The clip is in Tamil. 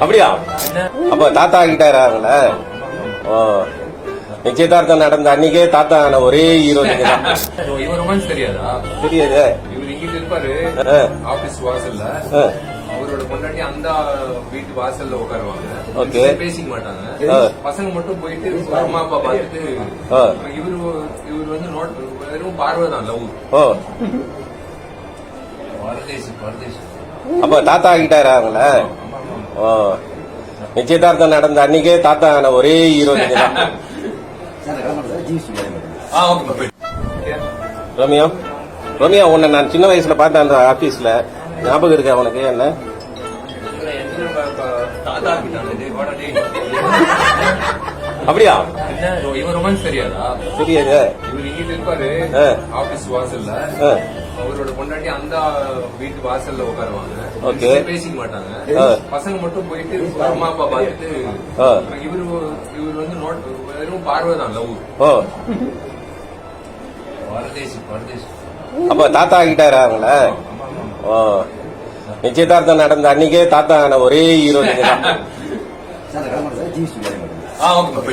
அப்படியா? அப்ப தாத்தா ஆகிட்டாராங்கள? ஓ, நிச்சயதார்த்தம் நடந்த அன்னைக்கே தாத்தா ஆன ஒரே ஹீரோ நீங்க தான். இவர் ரொமான்ஸ் தெரியாதா? தெரியாது. இவர் இங்கிட்டு இருப்பாரு ஆபீஸ் வாசல்ல. அவரோட பொண்டாட்டி அந்த வீட்டு வாசல்ல உட்காருவாங்க. ஓகே. பேசிக்க மாட்டாங்க. பசங்க மட்டும் போயிட்டு அம்மா அப்பா பார்த்துட்டு இவர் வந்து நோட் வெறும் பார்வைதான் லவ். ஓ, பரதேசி பரதேசி. அப்ப தாத்தா ஆகிட்டாராங்கள? ஓ, நிச்சயதார்த்தம் நடந்த அன்னைக்கே தாத்தா ஆன ஒரே ஹீரோ நீங்க தான். ரம்யா, ரம்யா, உன்னை நான் சின்ன வயசுல பார்த்தேன் அந்த ஆபீஸ்ல. ஞாபகம் இருக்கா உனக்கு? என்ன அப்படியா? இவர் ரொமான்ஸ் தெரியாதா? தெரியாது. இவர் இங்கிட்டு இருப்பாரு ஆபீஸ் வாசல்ல. அவரோட பொண்டாட்டி அந்த வீட்டு வாசல்ல உட்காருவாங்க. ஓகே. பேசிக்க மாட்டாங்க. பசங்க மட்டும் போயிட்டு அம்மா அப்பா பார்த்துட்டு இவர் வந்து நோட் வெறும் பார்வைதான் லவ். ஓ, பரதேசி பரதேசி. அப்ப தாத்தா ஆகிட்டாராங்கள? ஓ, நிச்சயதார்த்தம் நடந்த அன்னைக்கே தாத்தா ஆன ஒரே ஹீரோ நீங்க தான்.